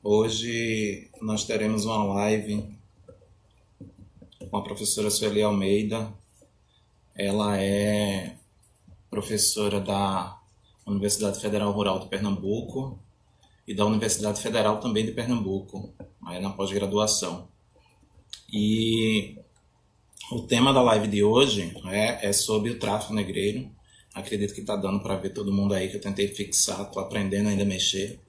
Hoje nós teremos uma live com a professora Sueli Almeida. Ela é professora da Universidade Federal Rural de Pernambuco e da Universidade Federal também de Pernambuco, aí na pós-graduação. E o tema da live de hoje é sobre o tráfico negreiro. Acredito que está dando para ver todo mundo aí, que eu tentei fixar, estou aprendendo ainda a mexer,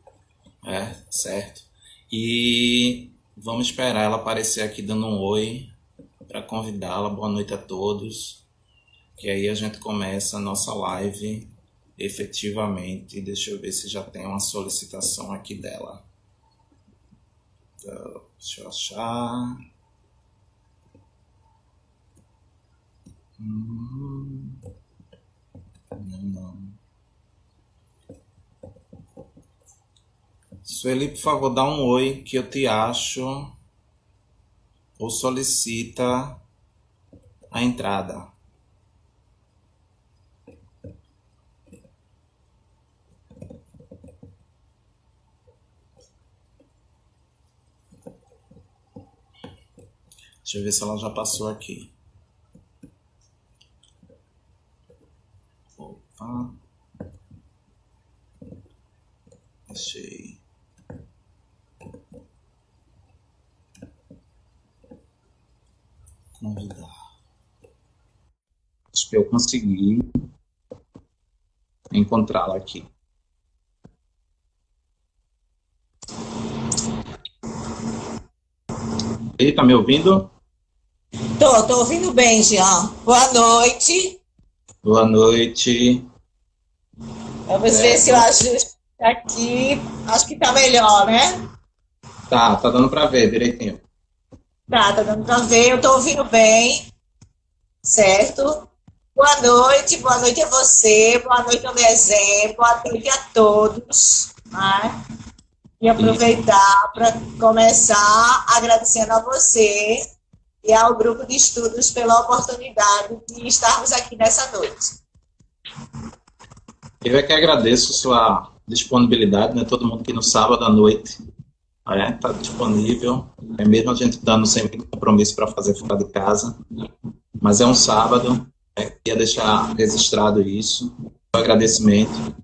certo? E vamos esperar ela aparecer aqui dando um oi para convidá-la. Boa noite a todos, que aí a gente começa a nossa live efetivamente. Deixa eu ver se já tem uma solicitação aqui dela. Então, deixa eu achar. Não. Sueli, por favor, dá um oi que eu te acho, ou solicita a entrada. Deixa eu ver se ela já passou aqui. Opa. Achei. Convidar. Acho que eu consegui encontrá-la aqui. Ele tá me ouvindo? Tô ouvindo bem, Jean. Boa noite. Boa noite. Vamos ver se eu ajusto aqui. Acho que tá melhor, né? Tá dando para ver direitinho. Tá dando pra ver. Eu tô ouvindo bem, certo? Boa noite a você, boa noite ao desenho, boa noite a todos, né? E aproveitar para começar agradecendo a você e ao grupo de estudos pela oportunidade de estarmos aqui nessa noite. Eu é que agradeço sua disponibilidade, né? Todo mundo que no sábado à noite está disponível, mesmo a gente dando sem muito compromisso para fazer fora de casa, mas é um sábado, queria deixar registrado isso, o agradecimento.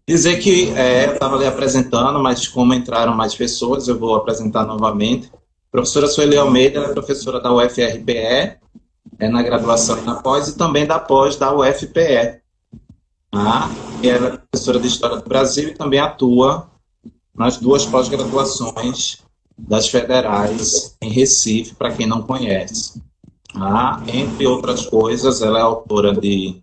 Dizer que eu estava ali apresentando, mas como entraram mais pessoas, eu vou apresentar novamente. Professora Sueli Almeida é professora da UFRPE, na graduação e na pós, e também da pós da UFPE. Ela é professora de História do Brasil e também atua nas duas pós-graduações das federais em Recife, para quem não conhece. Entre outras coisas, ela é autora de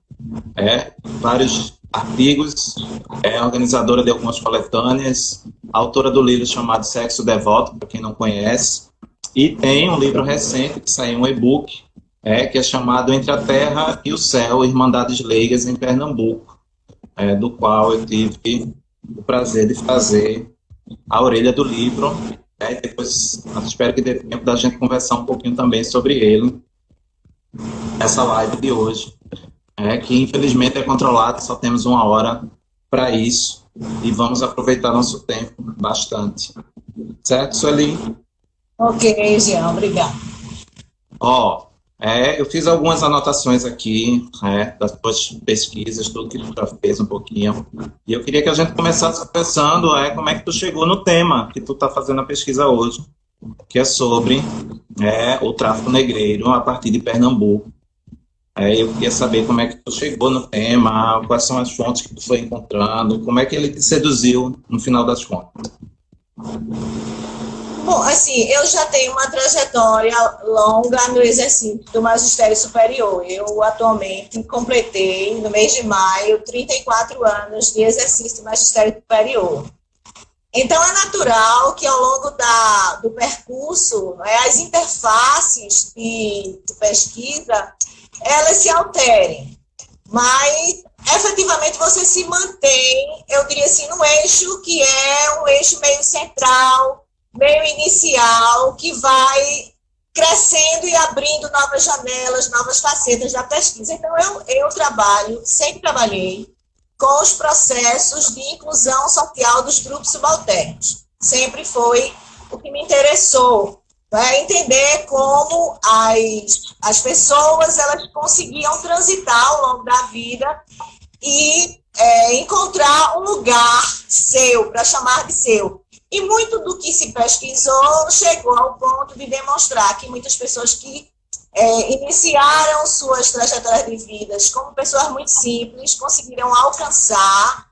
vários artigos, é organizadora de algumas coletâneas, autora do livro chamado Sexo Devoto, para quem não conhece, e tem um livro recente que saiu, um e-book, que é chamado Entre a Terra e o Céu, Irmandades Leigas em Pernambuco, do qual eu tive o prazer de fazer a orelha do livro, e depois espero que dê tempo da gente conversar um pouquinho também sobre ele, essa live de hoje, que infelizmente é controlada, só temos 1 hora para isso, e vamos aproveitar nosso tempo bastante. Certo, Sueli? Ok, Jean, obrigada. Eu fiz algumas anotações aqui, das tuas pesquisas, tudo que tu já fez um pouquinho, e eu queria que a gente começasse conversando, como é que tu chegou no tema que tu está fazendo a pesquisa hoje, que é sobre o tráfico negreiro a partir de Pernambuco. Eu queria saber como é que tu chegou no tema, quais são as fontes que tu foi encontrando, como é que ele te seduziu no final das contas. Bom, assim, eu já tenho uma trajetória longa no exercício do magistério superior. Eu atualmente completei, no mês de maio, 34 anos de exercício do magistério superior. Então, é natural que ao longo do percurso, as interfaces de pesquisa, elas se alterem. Mas, efetivamente, você se mantém, eu diria assim, num eixo que é um eixo meio central, meio inicial, que vai crescendo e abrindo novas janelas, novas facetas da pesquisa. Então, eu sempre trabalhei com os processos de inclusão social dos grupos subalternos. Sempre foi o que me interessou, né, entender como as pessoas elas conseguiam transitar ao longo da vida e encontrar um lugar seu, para chamar de seu. E muito do que se pesquisou chegou ao ponto de demonstrar que muitas pessoas que iniciaram suas trajetórias de vidas como pessoas muito simples conseguiram alcançar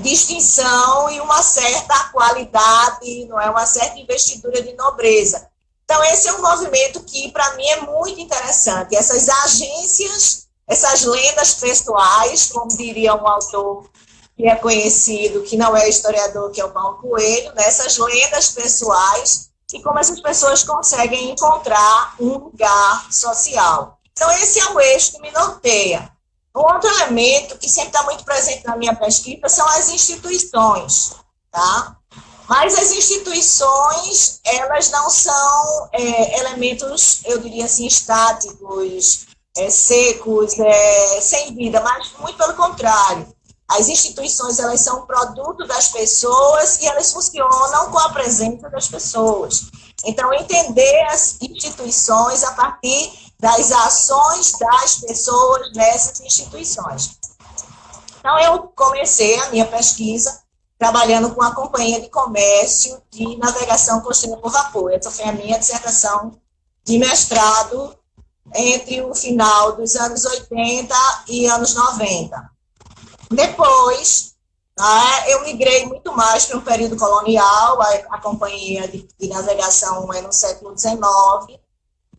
distinção e uma certa qualidade, não é, uma certa investidura de nobreza. Então, esse é um movimento que, para mim, é muito interessante. Essas agências, essas lendas pessoais, como diria um autor que é conhecido, que não é historiador, que é o Paulo Coelho, né? Essas lendas pessoais e como essas pessoas conseguem encontrar um lugar social. Então, esse é o eixo que me norteia. Um outro elemento que sempre está muito presente na minha pesquisa são as instituições, tá? Mas as instituições, elas não são elementos, eu diria assim, estáticos, secos, sem vida, mas muito pelo contrário. As instituições, elas são produto das pessoas e elas funcionam com a presença das pessoas. Então, entender as instituições a partir das ações das pessoas nessas instituições. Então, eu comecei a minha pesquisa trabalhando com a Companhia de Comércio de Navegação Costeira por Vapor. Essa foi a minha dissertação de mestrado entre o final dos anos 80 e anos 90. Depois, eu migrei muito mais para um período colonial, a Companhia de Navegação é no século XIX,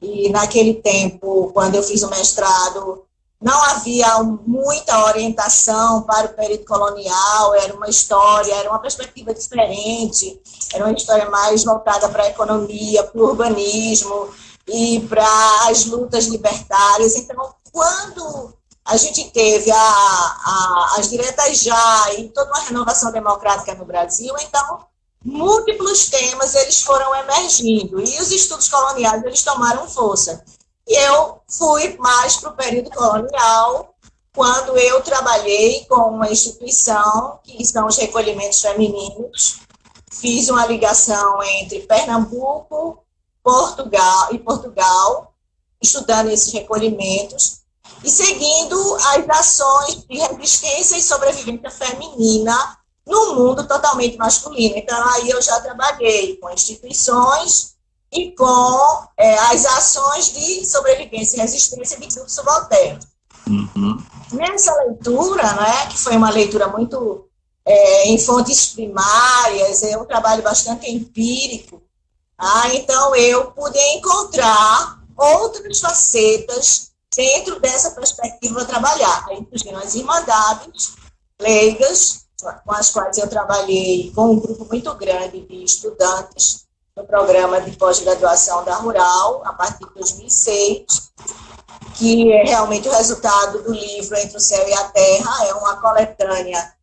e naquele tempo, quando eu fiz o mestrado, não havia muita orientação para o período colonial, era uma história, era uma perspectiva diferente, era uma história mais voltada para a economia, para o urbanismo e para as lutas libertárias. Então, quando a gente teve as diretas já e toda uma renovação democrática no Brasil, então, múltiplos temas eles foram emergindo, e os estudos coloniais eles tomaram força. E eu fui mais para o período colonial, quando eu trabalhei com uma instituição, que são os recolhimentos femininos. Fiz uma ligação entre Pernambuco, Portugal, estudando esses recolhimentos, e seguindo as ações de resistência e sobrevivência feminina num mundo totalmente masculino. Então, aí eu já trabalhei com instituições e com as ações de sobrevivência e resistência de grupos subalternos. Uhum. Nessa leitura, né, que foi uma leitura muito em fontes primárias, é um trabalho bastante empírico, então eu pude encontrar outras facetas dentro dessa perspectiva de trabalhar. Aí surgiram as irmandades leigas, com as quais eu trabalhei com um grupo muito grande de estudantes no programa de pós-graduação da Rural, a partir de 2006, que é realmente o resultado do livro Entre o Céu e a Terra, é uma coletânea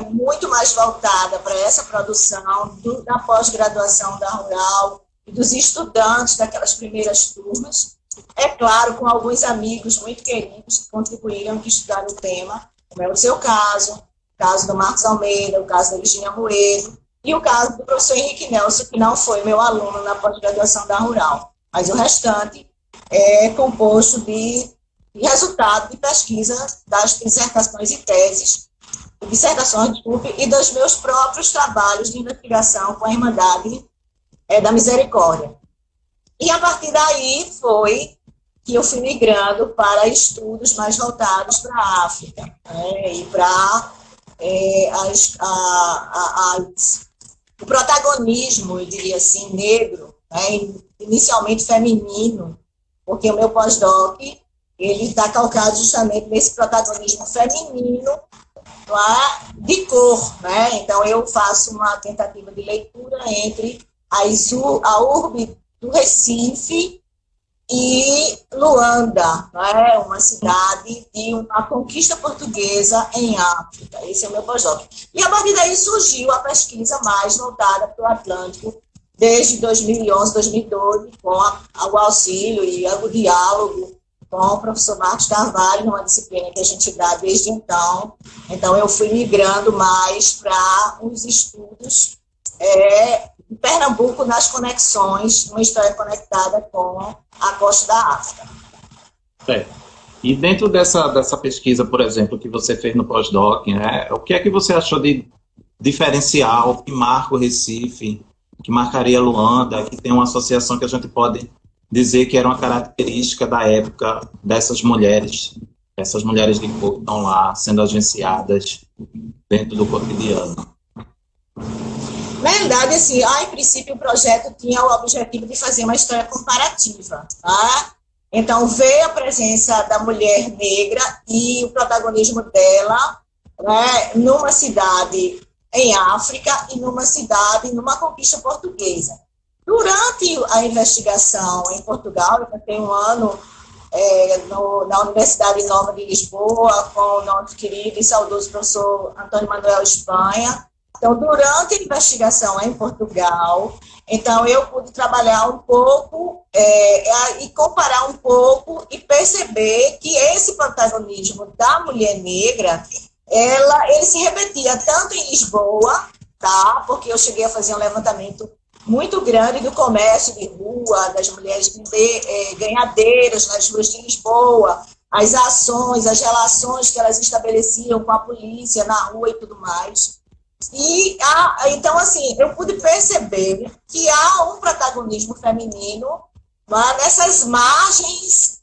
muito mais voltada para essa produção da pós-graduação da Rural e dos estudantes daquelas primeiras turmas. É claro, com alguns amigos muito queridos que contribuíram, que estudaram o tema, como é o seu caso, o caso do Marcos Almeida, o caso da Virginia Moedo, e o caso do professor Henrique Nelson, que não foi meu aluno na pós-graduação da Rural. Mas o restante é composto de resultado de pesquisa das dissertações e teses, e dos meus próprios trabalhos de investigação com a Irmandade da Misericórdia. E a partir daí foi que eu fui migrando para estudos mais voltados para a África, e para o protagonismo, eu diria assim, negro, inicialmente feminino, porque o meu pós-doc ele está calcado justamente nesse protagonismo feminino de cor, Então eu faço uma tentativa de leitura entre a urbe do Recife e Luanda, uma cidade de uma conquista portuguesa em África. Esse é o meu pós-doc. E a partir daí surgiu a pesquisa mais voltada para o Atlântico, desde 2011, 2012, com o auxílio e o diálogo com o professor Marcos Carvalho, numa disciplina que a gente dá desde então. Então, eu fui migrando mais para os estudos em Pernambuco, nas conexões, uma história conectada com a costa da África. E dentro dessa pesquisa, por exemplo, que você fez no pós-doc, né, o que é que você achou de diferencial, que marca o Recife, que marcaria Luanda, que tem uma associação que a gente pode dizer que era uma característica da época dessas mulheres de cor que estão lá sendo agenciadas dentro do cotidiano? Na verdade, assim, em princípio, o projeto tinha o objetivo de fazer uma história comparativa, tá? Então, veio a presença da mulher negra e o protagonismo dela, né, numa cidade em África e numa conquista portuguesa. Durante a investigação em Portugal, eu passei um ano na Universidade Nova de Lisboa com o nosso querido e saudoso professor Antônio Manuel Espanha. Então, durante a investigação em Portugal, então eu pude trabalhar um pouco e comparar um pouco e perceber que esse protagonismo da mulher negra, ele se repetia tanto em Lisboa, tá? Porque eu cheguei a fazer um levantamento muito grande do comércio de rua, das mulheres ganhadeiras nas ruas de Lisboa, as ações, as relações que elas estabeleciam com a polícia na rua e tudo mais. E, então, assim, eu pude perceber que há um protagonismo feminino nessas margens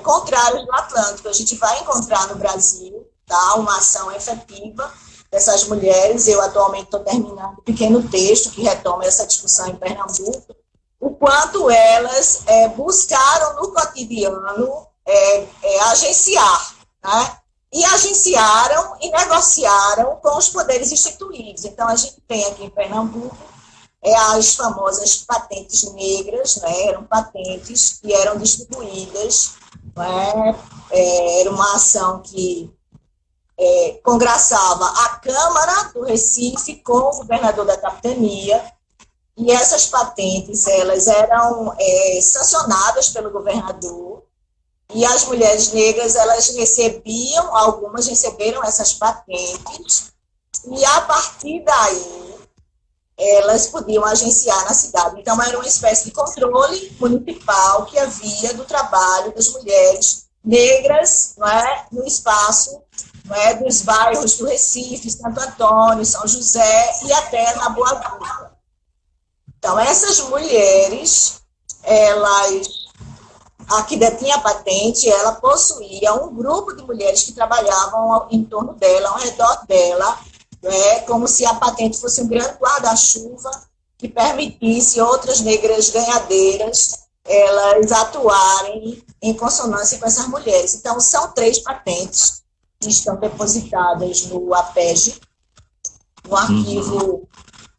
contrárias do Atlântico. A gente vai encontrar no Brasil, tá, uma ação efetiva dessas mulheres. Eu atualmente estou terminando um pequeno texto que retoma essa discussão em Pernambuco, o quanto elas buscaram no cotidiano agenciar, né? E agenciaram e negociaram com os poderes instituídos. Então, a gente tem aqui em Pernambuco as famosas patentes negras, né? Eram patentes que eram distribuídas, né? Era uma ação que congraçava a Câmara do Recife com o governador da capitania, e essas patentes elas eram sancionadas pelo governador, e as mulheres negras elas algumas receberam essas patentes, e a partir daí elas podiam agenciar na cidade. Então era uma espécie de controle municipal que havia do trabalho das mulheres negras, não é, no espaço, não é, dos bairros do Recife, Santo Antônio, São José e até na Boa Vista. Então, essas mulheres, a que detinha a patente, ela possuía um grupo de mulheres que trabalhavam em torno dela, ao redor dela, né, como se a patente fosse um grande guarda-chuva que permitisse outras negras ganhadeiras elas atuarem em consonância com essas mulheres. Então, são 3 patentes que estão depositadas no APEG, no Arquivo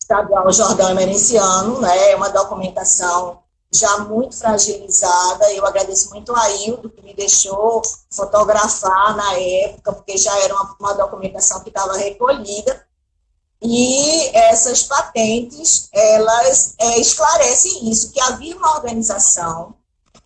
Estadual Jordão Emerenciano, né? É uma documentação já muito fragilizada. Eu agradeço muito a Hildo, que me deixou fotografar na época, porque já era uma documentação que estava recolhida. E essas patentes, elas esclarecem isso, que havia uma organização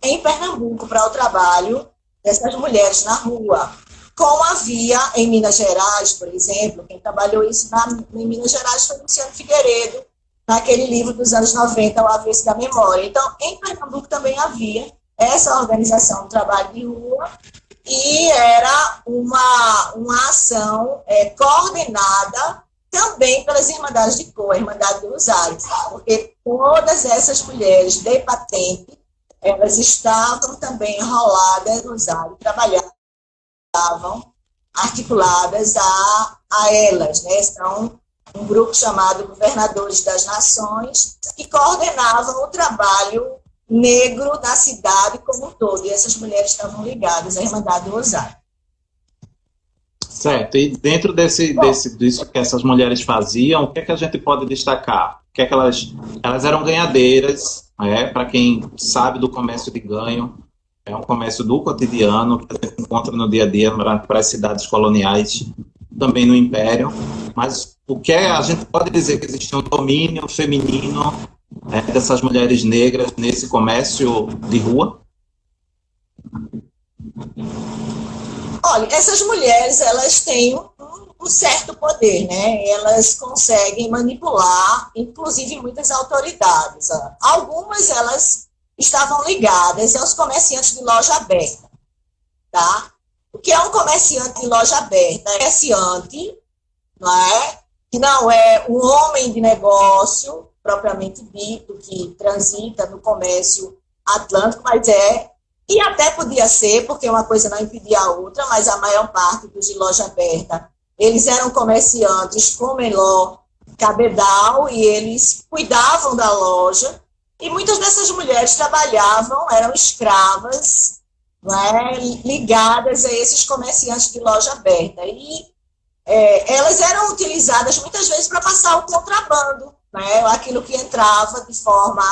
em Pernambuco para o trabalho dessas mulheres na rua, como havia em Minas Gerais, por exemplo. Quem trabalhou isso em Minas Gerais foi Luciano Figueiredo, naquele livro dos anos 90, O Avesso da Memória. Então, em Pernambuco também havia essa organização do trabalho de rua, e era uma ação coordenada também pelas Irmandades de Cor, a Irmandade do Rosário, porque todas essas mulheres de patente, elas estavam também enroladas no Rosário, trabalhavam articuladas a elas, né? São um grupo chamado Governadores das Nações, que coordenavam o trabalho negro na cidade como um todo, e essas mulheres estavam ligadas à Irmandade do Rosário. Certo, e dentro disso que essas mulheres faziam, o que é que a gente pode destacar? O que é que elas eram ganhadeiras, para quem sabe do comércio de ganho, é um comércio do cotidiano, que a gente encontra no dia a dia para as cidades coloniais, também no Império, mas o que a gente pode dizer que existia um domínio feminino dessas mulheres negras nesse comércio de rua? Olha, essas mulheres, elas têm um certo poder, né? Elas conseguem manipular, inclusive muitas autoridades. Algumas elas estavam ligadas aos comerciantes de loja aberta, tá? O que é um comerciante de loja aberta? É um comerciante, não é? Que não é um homem de negócio propriamente dito, que transita no comércio atlântico, mas e até podia ser, porque uma coisa não impedia a outra, mas a maior parte dos de loja aberta, eles eram comerciantes com menor cabedal e eles cuidavam da loja, e muitas dessas mulheres trabalhavam, eram escravas, né, ligadas a esses comerciantes de loja aberta, e elas eram utilizadas muitas vezes para passar o contrabando, né, aquilo que entrava de forma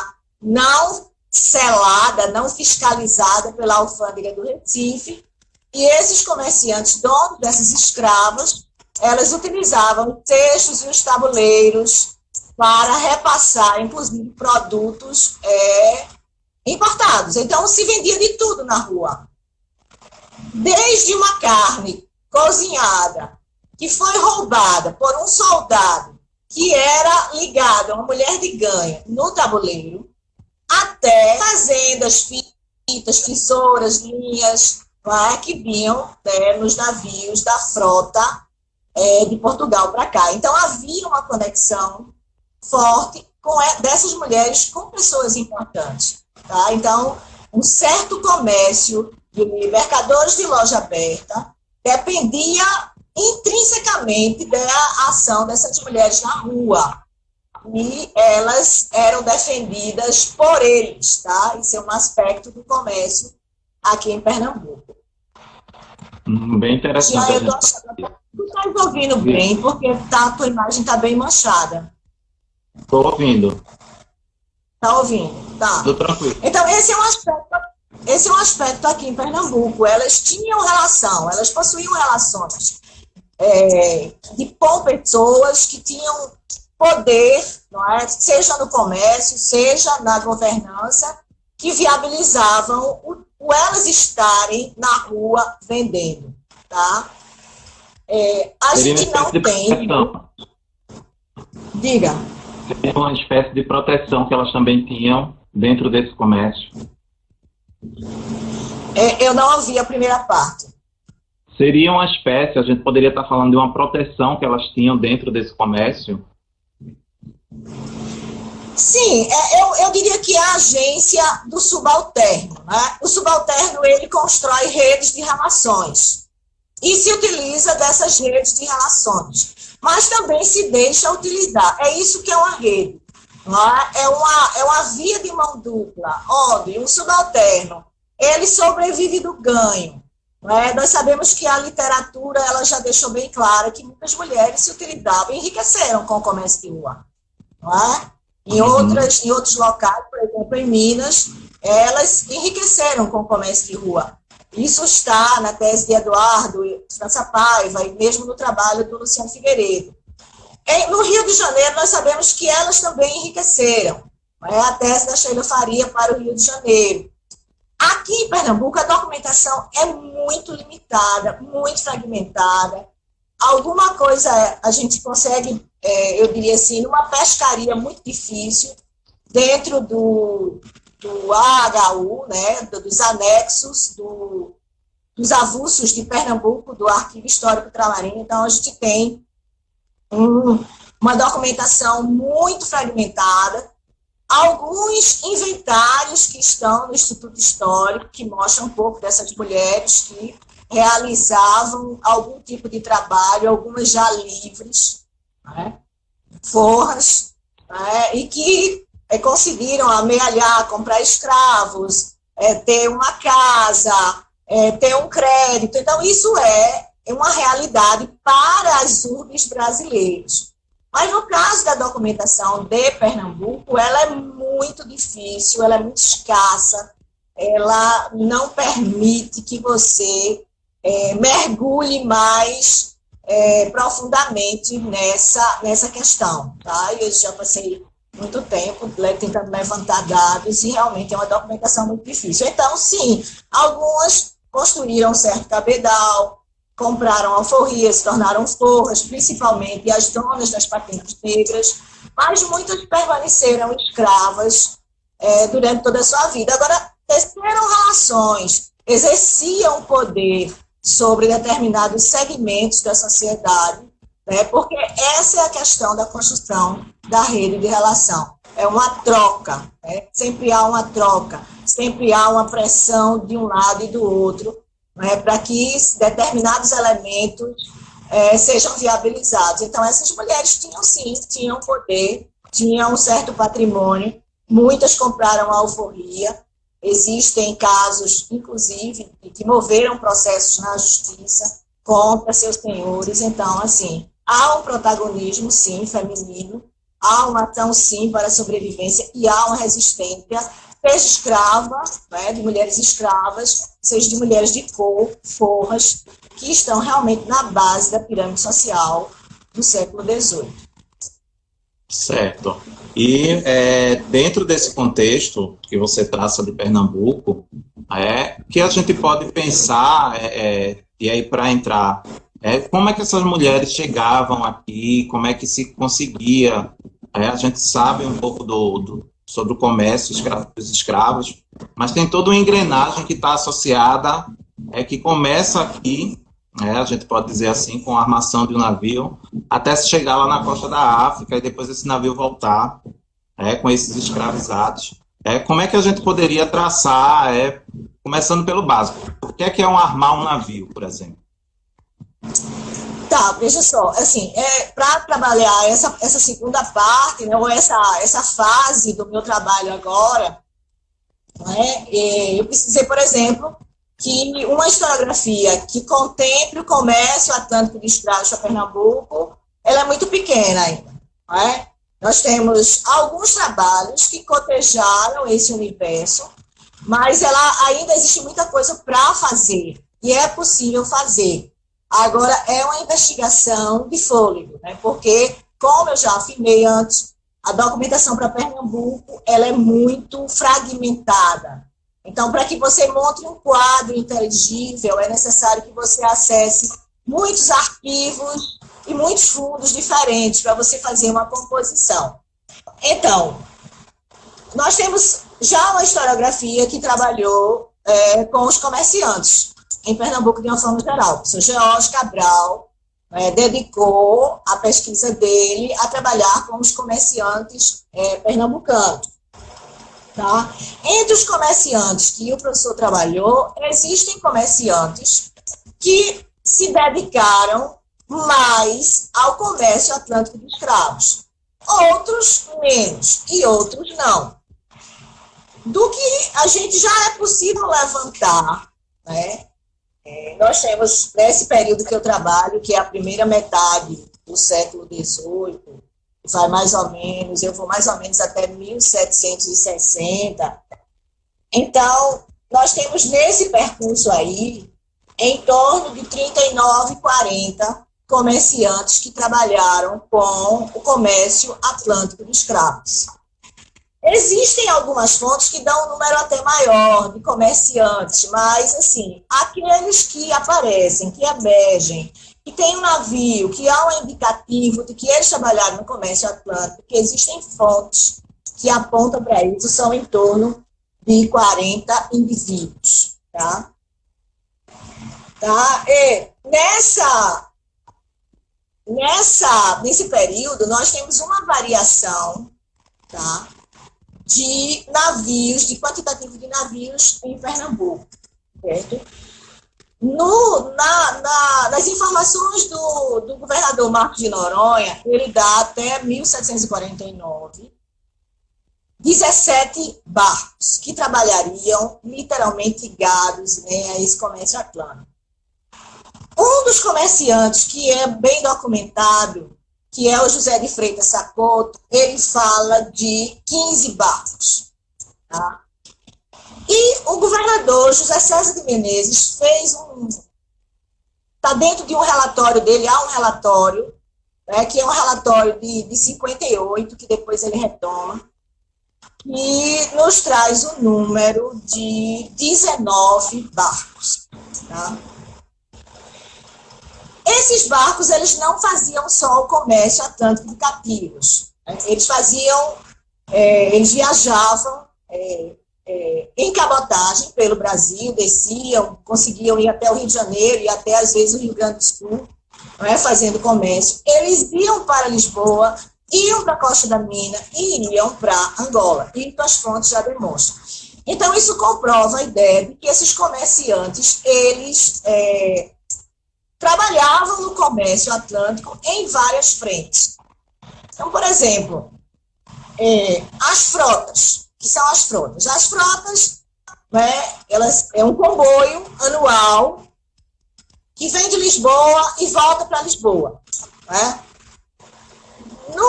não selada, não fiscalizada pela alfândega do Recife, e esses comerciantes, donos dessas escravas, elas utilizavam os cestos e os tabuleiros para repassar, inclusive, produtos importados. Então, se vendia de tudo na rua. Desde uma carne cozinhada, que foi roubada por um soldado que era ligado a uma mulher de ganha no tabuleiro, até fazendas, fitas, tesouras, linhas, que vinham nos navios da frota de Portugal para cá. Então, havia uma conexão forte dessas mulheres com pessoas importantes. Tá? Então, um certo comércio de mercadores de loja aberta dependia intrinsecamente da ação dessas mulheres na rua. E elas eram defendidas por eles, tá? Isso é um aspecto do comércio aqui em Pernambuco. Bem interessante. Eu tô achando que tu estás ouvindo bem, porque a tua imagem está bem manchada. Estou ouvindo. Está ouvindo? Tá. Estou tranquilo. Então, esse é um aspecto aqui em Pernambuco. Elas tinham relação, elas possuíam relações com pessoas que tinham poder, não é? Seja no comércio, seja na governança, que viabilizavam elas estarem na rua vendendo, tá? A gente não tem... Diga. Seria uma espécie de proteção que elas também tinham dentro desse comércio. Eu não ouvi a primeira parte. Seria uma espécie, a gente poderia estar falando de uma proteção que elas tinham dentro desse comércio? Sim, eu diria que é a agência do subalterno, né? O subalterno, ele constrói redes de relações e se utiliza dessas redes de relações, mas também se deixa utilizar. É isso que é uma rede, né? É uma via de mão dupla, onde o subalterno, ele sobrevive do ganho, né? Nós sabemos que a literatura, ela já deixou bem clara que muitas mulheres se utilizavam, enriqueceram com o comércio de rua, não é? Em outros locais, por exemplo, em Minas, elas enriqueceram com o comércio de rua. Isso está na tese de Eduardo França Paiva e mesmo no trabalho do Luciano Figueiredo. No Rio de Janeiro, nós sabemos que elas também enriqueceram. É a tese da Sheila Faria para o Rio de Janeiro. Aqui em Pernambuco, a documentação é muito limitada, muito fragmentada. Alguma coisa a gente consegue, eu diria assim, numa pescaria muito difícil, dentro do AHU, né, dos anexos, dos avulsos de Pernambuco, do Arquivo Histórico Tramarino. Então, a gente tem uma documentação muito fragmentada, alguns inventários que estão no Instituto Histórico, que mostram um pouco dessas mulheres que realizavam algum tipo de trabalho, algumas já livres, né, forras, né, e que conseguiram amealhar, comprar escravos, ter uma casa, ter um crédito. Então, isso é uma realidade para as urbes brasileiras. Mas, no caso da documentação de Pernambuco, ela é muito difícil, ela é muito escassa, ela não permite que você mergulhe mais profundamente nessa questão. Tá? Eu já passei muito tempo tentando levantar dados e realmente é uma documentação muito difícil. Então, sim, algumas construíram certo cabedal, compraram alforrias, se tornaram forras, principalmente as donas das patentes negras, mas muitas permaneceram escravas durante toda a sua vida. Agora, teceram relações, exerciam poder sobre determinados segmentos da sociedade, né, porque essa é a questão da construção da rede de relação. É uma troca, né? Sempre há uma troca, sempre há uma pressão de um lado e do outro, né, para que determinados elementos sejam viabilizados. Então, essas mulheres tinham, sim, tinham poder, tinham um certo patrimônio, muitas compraram a alforria, existem casos, inclusive, que moveram processos na justiça contra seus senhores. Então, assim, há um protagonismo, sim, feminino, há uma ação, sim, para a sobrevivência e há uma resistência, seja escrava, né, de mulheres escravas, seja de mulheres de cor, forras, que estão realmente na base da pirâmide social do século XVIII. Certo. E dentro desse contexto que você traça de Pernambuco, que a gente pode pensar, e aí para entrar, como é que essas mulheres chegavam aqui, como é que se conseguia, a gente sabe um pouco sobre o comércio dos escravos, mas tem toda uma engrenagem que está associada, que começa aqui, a gente pode dizer assim, com a armação de um navio, até se chegar lá na costa da África e depois esse navio voltar com esses escravizados. Como é que a gente poderia traçar, começando pelo básico, o que é armar um navio, por exemplo? Tá, veja só, assim, para trabalhar essa segunda parte, né, ou essa fase do meu trabalho agora, né, eu precisei, por exemplo, que uma historiografia que contemple o comércio atlântico de escravos para Pernambuco, ela é muito pequena ainda, não é? Nós temos alguns trabalhos que cotejaram esse universo, mas ainda existe muita coisa para fazer, e é possível fazer. Agora, é uma investigação de fôlego, né? Porque, como eu já afirmei antes, a documentação para Pernambuco ela é muito fragmentada. Então, para que você monte um quadro inteligível, é necessário que você acesse muitos arquivos e muitos fundos diferentes para você fazer uma composição. Então, nós temos já uma historiografia que trabalhou com os comerciantes em Pernambuco de uma forma geral. O professor George Cabral dedicou a pesquisa dele a trabalhar com os comerciantes pernambucanos. Tá? Entre os comerciantes que o professor trabalhou, existem comerciantes que se dedicaram mais ao comércio atlântico de escravos. Outros menos e outros não. Do que a gente já é possível levantar, né? Nós temos, nesse período que eu trabalho, que é a primeira metade do século XVIII, eu vou mais ou menos até 1760. Então, nós temos nesse percurso aí, em torno de 39, 40 comerciantes que trabalharam com o comércio atlântico de escravos. Existem algumas fontes que dão um número até maior de comerciantes, mas, assim, aqueles que aparecem, que emergem, que tem um navio, que há um indicativo de que eles trabalharam no comércio atlântico, que existem fontes que apontam para isso, são em torno de 40 indivíduos, tá? E nesse período, nós temos uma variação, tá, de navios, de quantitativo de navios em Pernambuco, certo? Nas informações do governador Marcos de Noronha, ele dá até 1749 17 barcos que trabalhariam literalmente ligados, né, a esse comércio atlântico. Um dos comerciantes que é bem documentado, que é o José de Freitas Sacoto, ele fala de 15 barcos. Tá? E o governador José César de Menezes fez está dentro de um relatório dele, há um relatório, que é um relatório de 58, que depois ele retoma, e nos traz o número de 19 barcos. Tá? Esses barcos, eles não faziam só o comércio atlântico de cativos. Eles eles viajavam em cabotagem pelo Brasil, desciam, conseguiam ir até o Rio de Janeiro e até, às vezes, o Rio Grande do Sul, fazendo comércio. Eles iam para Lisboa, iam para a Costa da Mina e iam para Angola. E as fontes já demonstram. Então, isso comprova a ideia de que esses comerciantes, eles trabalhavam no comércio atlântico em várias frentes. Então, por exemplo, as frotas, que são as frotas. As frotas, elas é um comboio anual que vem de Lisboa e volta para Lisboa.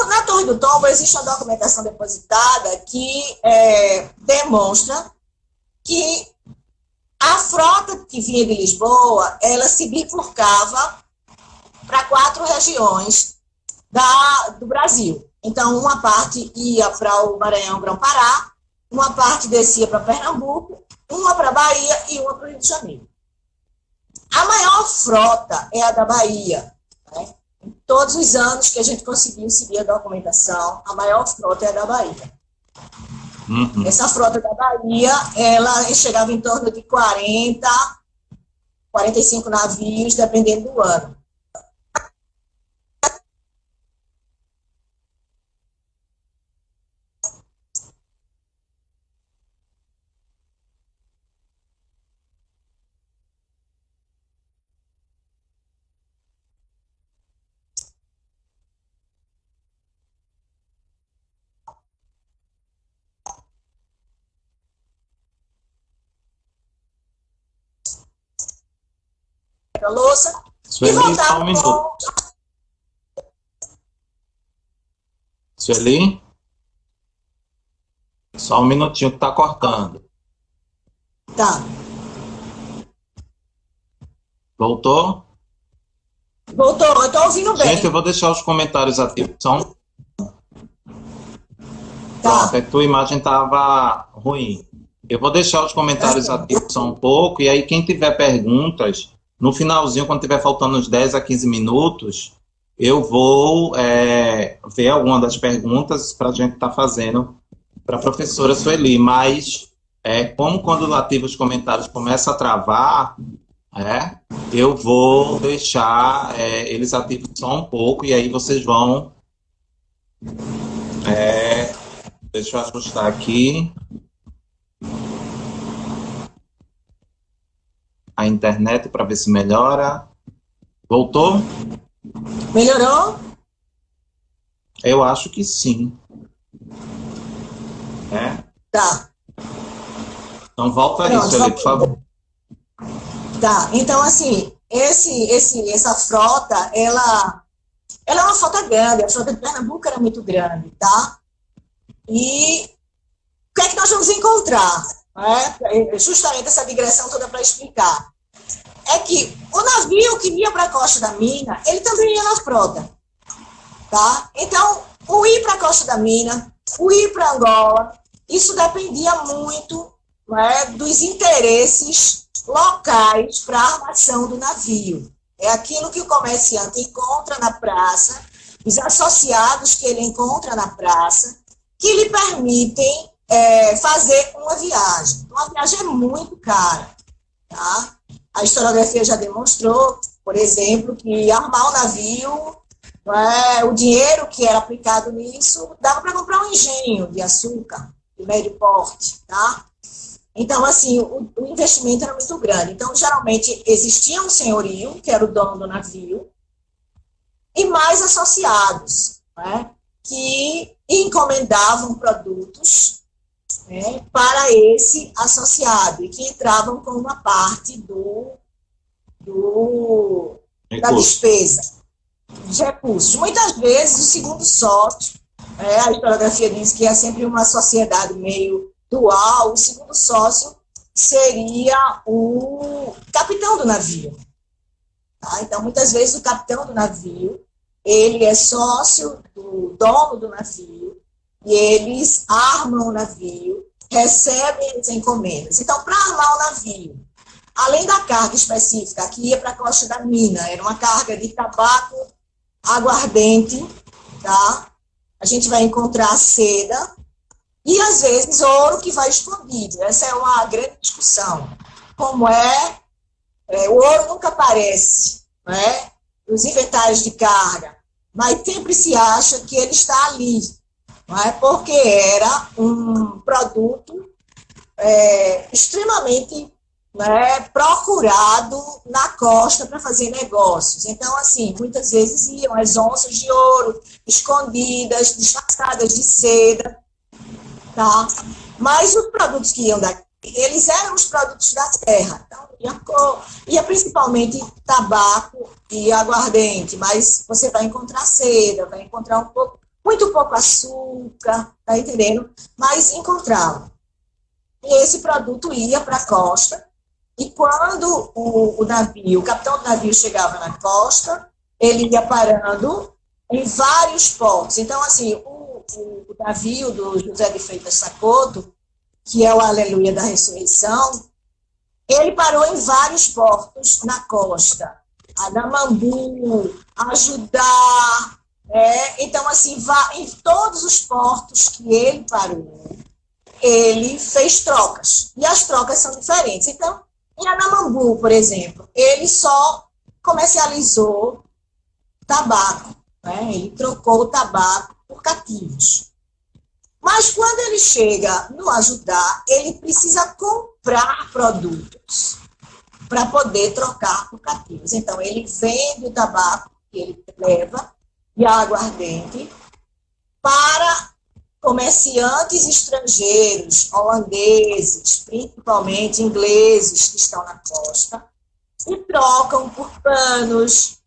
Na Torre do Tombo existe uma documentação depositada que demonstra que a frota que vinha de Lisboa, ela se bifurcava para 4 regiões do Brasil. Então, uma parte ia para o Maranhão, Grão-Pará, uma parte descia para Pernambuco, uma para a Bahia e uma para o Rio de Janeiro. A maior frota é a da Bahia. Em todos os anos que a gente conseguiu seguir a documentação, a maior frota é a da Bahia. Uhum. Essa frota da Bahia, ela chegava em torno de 40, 45 navios, dependendo do ano. A louça e voltava com... Sueli? Só um minutinho que tá cortando. Tá. Voltou? Voltou, eu tô ouvindo bem. Gente, eu vou deixar os comentários ativos. Pronto, é que tua imagem tava ruim. Eu vou deixar os comentários ativos só um pouco, e aí quem tiver perguntas, no finalzinho, quando tiver faltando uns 10 a 15 minutos, eu vou ver alguma das perguntas para a gente estar fazendo para a professora Sueli. Mas, como quando ativo os comentários começa a travar, eu vou deixar eles ativos só um pouco, e aí vocês vão... deixa eu ajustar aqui a internet para ver se melhora. Voltou? Melhorou? Eu acho que sim. Tá. Então volta ali, Sueli, por favor. Tá, então assim, essa frota, ela é uma frota grande, a frota de Pernambuco era muito grande, tá? E o que é que nós vamos encontrar? Justamente essa digressão toda para explicar. É que o navio que ia para a Costa da Mina, ele também ia na frota. Tá? Então, o ir para a Costa da Mina, o ir para Angola, isso dependia muito dos interesses locais para a armação do navio. É aquilo que o comerciante encontra na praça, os associados que ele encontra na praça, que lhe permitem fazer uma viagem. Uma viagem é muito cara. Tá? A historiografia já demonstrou, por exemplo, que armar o navio, o dinheiro que era aplicado nisso, dava para comprar um engenho de açúcar, de médio porte. Tá? Então, assim, o investimento era muito grande. Então, geralmente, existia um senhorio, que era o dono do navio, e mais associados, que encomendavam produtos para esse associado, e que entravam com uma parte da despesa, dos recursos. Muitas vezes, o segundo sócio, a historiografia diz que é sempre uma sociedade meio dual, o segundo sócio seria o capitão do navio. Tá? Então, muitas vezes, o capitão do navio, ele é sócio do dono do navio, e eles armam o navio, recebem as encomendas. Então, para armar o navio, além da carga específica que ia para a costa da mina, era uma carga de tabaco, aguardente, tá? A gente vai encontrar seda e, às vezes, ouro que vai escondido. Essa é uma grande discussão. Como o ouro nunca aparece, né, nos inventários de carga, mas sempre se acha que ele está ali, não é? Porque era um produto extremamente, né, procurado na costa para fazer negócios. Então, assim, muitas vezes iam as onças de ouro escondidas, disfarçadas de seda, tá? Mas os produtos que iam daqui, eles eram os produtos da terra. Então, ia principalmente tabaco e aguardente, mas você vai encontrar seda, vai encontrar muito pouco açúcar, tá entendendo? Mas encontrava. E esse produto ia para a costa, e quando o capitão do navio chegava na costa, ele ia parando em vários portos. Então, assim, o navio do José de Freitas Sacoto, que é o Aleluia da Ressurreição, ele parou em vários portos na costa. Anamambu, Ajudá, então, assim, em todos os portos que ele parou, ele fez trocas. E as trocas são diferentes. Então, em Anamambu, por exemplo, ele só comercializou tabaco, né? Ele trocou o tabaco por cativos. Mas quando ele chega no Ajudá, ele precisa comprar produtos para poder trocar por cativos. Então, ele vende o tabaco que ele leva e a aguardente para comerciantes estrangeiros, holandeses, principalmente ingleses que estão na costa, e trocam por panos,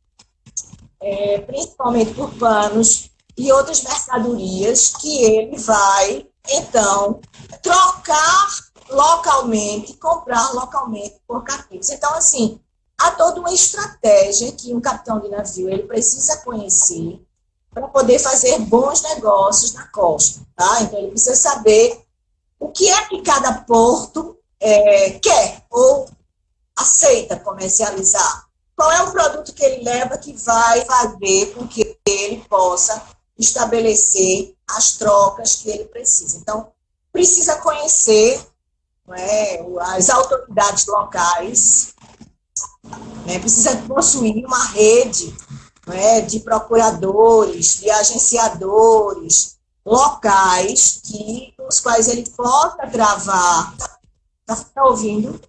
principalmente por panos e outras mercadorias que ele vai, então, trocar localmente, comprar localmente por cativos. Então, assim, há toda uma estratégia que um capitão de navio ele precisa conhecer para poder fazer bons negócios na costa, tá? Então, ele precisa saber o que é que cada porto quer ou aceita comercializar. Qual é o produto que ele leva que vai fazer com que ele possa estabelecer as trocas que ele precisa. Então, precisa conhecer, não é, as autoridades locais, né, precisa possuir uma rede, não é, de procuradores, de agenciadores locais, os quais ele possa travar. Está ouvindo?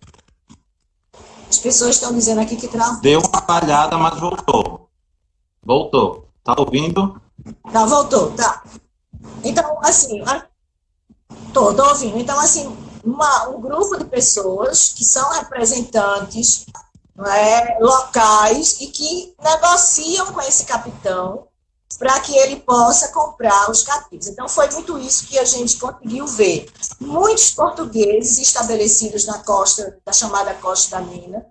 As pessoas estão dizendo aqui que travou. Deu uma falhada, mas voltou. Voltou. Está ouvindo? Tá, voltou, tá. Então, assim, tô ouvindo. Então, assim, um grupo de pessoas que são representantes, não é, locais e que negociam com esse capitão para que ele possa comprar os cativos. Então, foi muito isso que a gente conseguiu ver. Muitos portugueses estabelecidos na costa, da chamada Costa da Mina,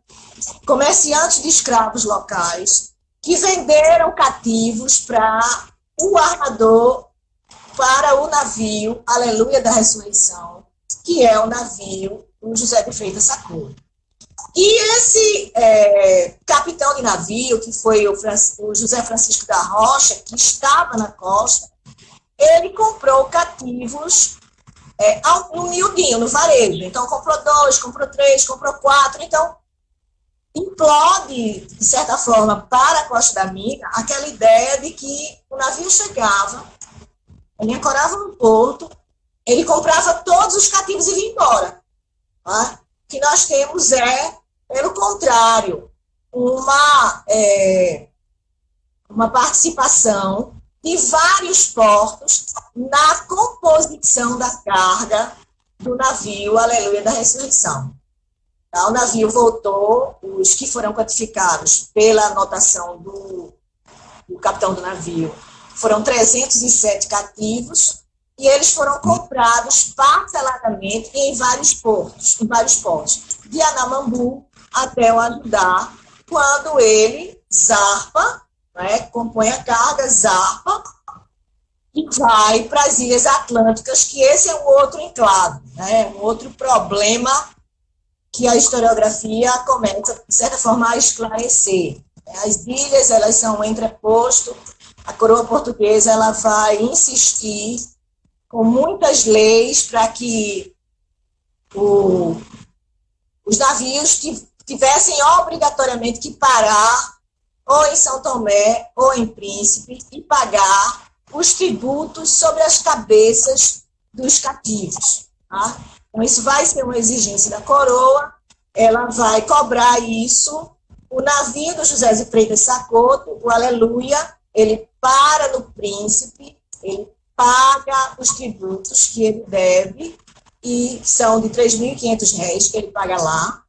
comerciantes de escravos locais, que venderam cativos para o armador, para o navio Aleluia da Ressurreição, que é o navio do José de Freitas Sacoto. E esse capitão de navio, que foi o José Francisco da Rocha, que estava na costa, ele comprou cativos no miudinho, no varejo. Então, comprou 2, comprou 3, comprou 4. Então, implode, de certa forma, para a Costa da Mina, aquela ideia de que o navio chegava, ele ancorava no porto, ele comprava todos os cativos e vinha embora. Tá? O que nós temos pelo contrário, uma participação de vários portos na composição da carga do navio Aleluia da Ressurreição. Tá? O navio voltou, os que foram quantificados pela anotação do capitão do navio foram 307 cativos, e eles foram comprados parceladamente em vários portos, de Anamambu até o Ajudá, quando ele zarpa, né, compõe a carga, zarpa, e vai para as Ilhas Atlânticas, que esse é um outro enclave, né, um outro problema que a historiografia começa, de certa forma, a esclarecer. As ilhas, elas são um entreposto, a coroa portuguesa ela vai insistir com muitas leis para que os navios tivessem obrigatoriamente que parar ou em São Tomé ou em Príncipe e pagar os tributos sobre as cabeças dos cativos. Tá? Então, isso vai ser uma exigência da coroa, ela vai cobrar isso. O navio do José de Freitas Sacoto, o Aleluia, ele para no Príncipe, ele paga os tributos que ele deve, e são de R$3.500 que ele paga lá,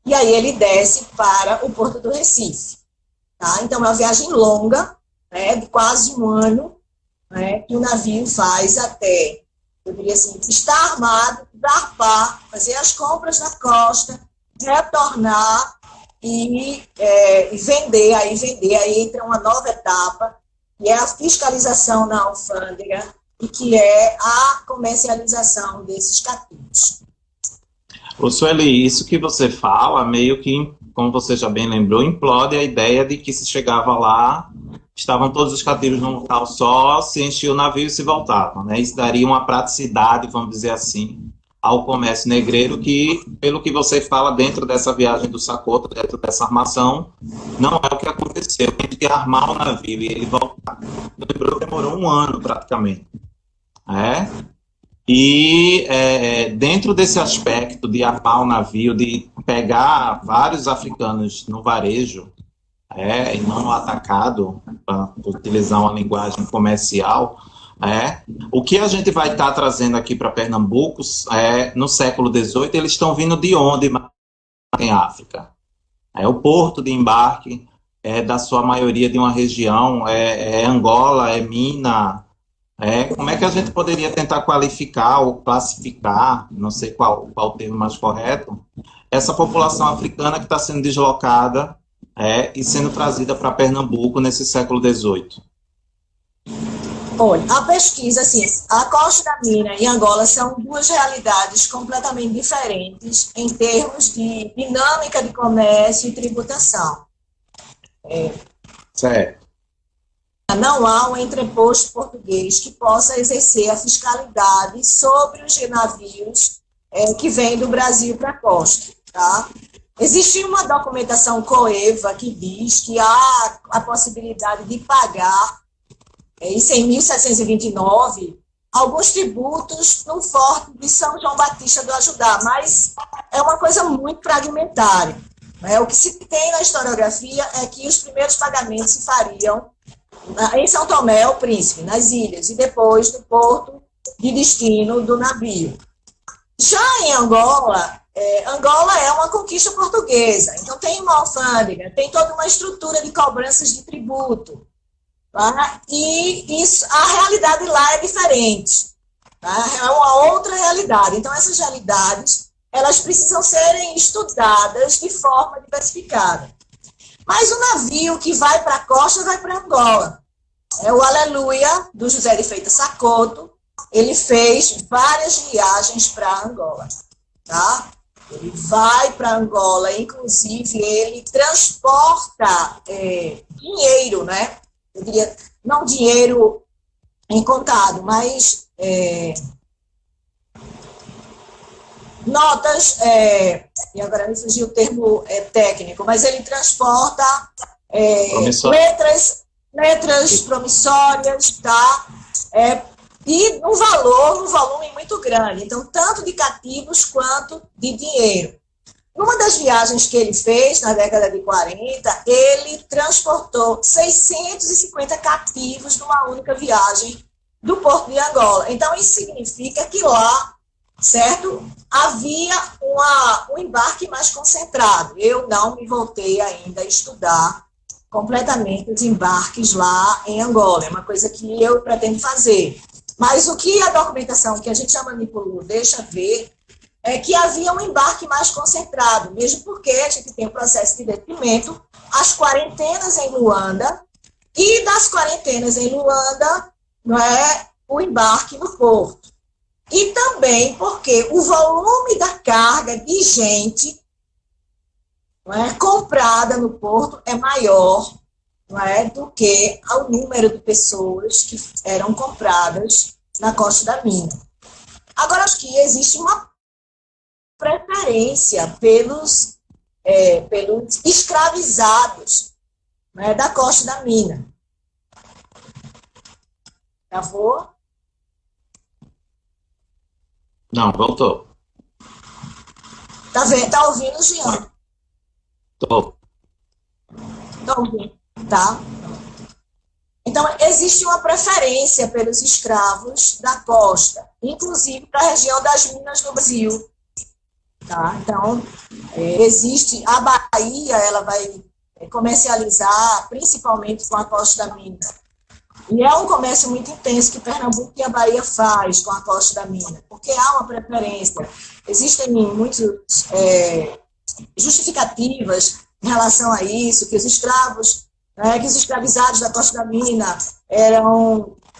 e aí ele desce para o Porto do Recife. Tá? Então, é uma viagem longa, né, de quase um ano, né, que o navio faz até, eu diria assim, estar armado, zarpar, fazer as compras na costa, retornar e vender, aí entra uma nova etapa, que é a fiscalização na alfândega e que é a comercialização desses cativos. Ô, Sueli, isso que você fala, meio que, como você já bem lembrou, implode a ideia de que se chegava lá, estavam todos os cativos num local só, se enchia o navio e se voltavam, né? Isso daria uma praticidade, vamos dizer assim, ao comércio negreiro, que, pelo que você fala, dentro dessa viagem do Sacoto, dentro dessa armação, não é o que aconteceu. Tem que armar o navio e ele voltar. Demorou um ano, praticamente. E dentro desse aspecto de armar o navio, de pegar vários africanos no varejo, e não no atacado, para utilizar uma linguagem comercial, o que a gente vai estar trazendo aqui para Pernambuco, no século XVIII, eles estão vindo de onde em África? O porto de embarque da sua maioria de uma região, Angola, Mina. Como é que a gente poderia tentar qualificar ou classificar, não sei qual o termo mais correto, essa população africana que está sendo deslocada e sendo trazida para Pernambuco nesse século XVIII? Olha, a pesquisa, assim, a Costa da Mina e Angola são duas realidades completamente diferentes em termos de dinâmica de comércio e tributação. Certo. Não há um entreposto português que possa exercer a fiscalidade sobre os navios que vêm do Brasil para a costa. Tá? Existe uma documentação coeva que diz que há a possibilidade de pagar, isso em 1729, alguns tributos no Forte de São João Batista do Ajudá, mas é uma coisa muito fragmentária. O que se tem na historiografia é que os primeiros pagamentos se fariam em São Tomé, o Príncipe, nas ilhas, e depois no porto de destino do navio. Já em Angola, Angola é uma conquista portuguesa, então tem uma alfândega, tem toda uma estrutura de cobranças de tributo, tá? E isso, a realidade lá é diferente, tá? É uma outra realidade. Então, essas realidades, elas precisam serem estudadas de forma diversificada. Mas o navio que vai para a costa vai para Angola. O Aleluia, do José de Freitas Sacoto, ele fez várias viagens para Angola. Tá? Ele vai para Angola, inclusive ele transporta dinheiro, né? Eu diria, não dinheiro em contado, mas notas, e agora me fugiu o termo técnico, mas ele transporta letras promissórias, tá? E um volume muito grande, então, tanto de cativos quanto de dinheiro. Numa das viagens que ele fez, na década de 40, ele transportou 650 cativos numa única viagem do Porto de Angola. Então, isso significa que lá, certo, havia um embarque mais concentrado. Eu não me voltei ainda a estudar completamente os embarques lá em Angola. É uma coisa que eu pretendo fazer. Mas o que a documentação que a gente já manipulou deixa ver é que havia um embarque mais concentrado, mesmo porque a gente tem o processo de detrimento, as quarentenas em Luanda, e das quarentenas em Luanda, não é, o embarque no porto. E também porque o volume da carga de gente não é, comprada no porto é maior, não é, do que o número de pessoas que eram compradas na costa da mina. Agora, acho que existe uma preferência pelos escravizados, né, da costa da mina. Travou? Não, voltou. Tá vendo? Tá ouvindo, Jean? Tô. Tá ouvindo, tá? Então, existe uma preferência pelos escravos da costa, inclusive para a região das minas no Brasil. Tá? Então, existe a Bahia, ela vai comercializar principalmente com a costa da mina. E é um comércio muito intenso que Pernambuco e a Bahia faz com a costa da mina, porque há uma preferência. Existem muitas justificativas em relação a isso, que os escravos, que os escravizados da costa da mina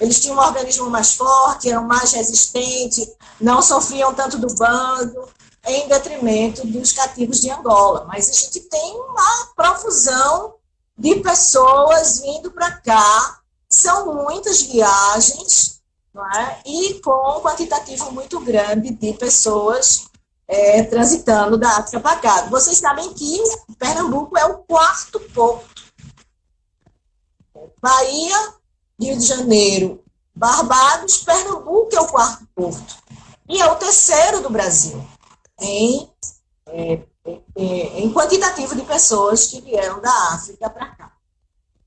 eles tinham um organismo mais forte, eram mais resistentes, não sofriam tanto do bando, em detrimento dos cativos de Angola. Mas a gente tem uma profusão de pessoas vindo para cá, são muitas viagens, não é? E com um quantitativo muito grande de pessoas transitando da África para cá. Vocês sabem que Pernambuco é o quarto porto. Bahia, Rio de Janeiro, Barbados, Pernambuco é o quarto porto. E é o terceiro do Brasil em quantitativo de pessoas que vieram da África para cá.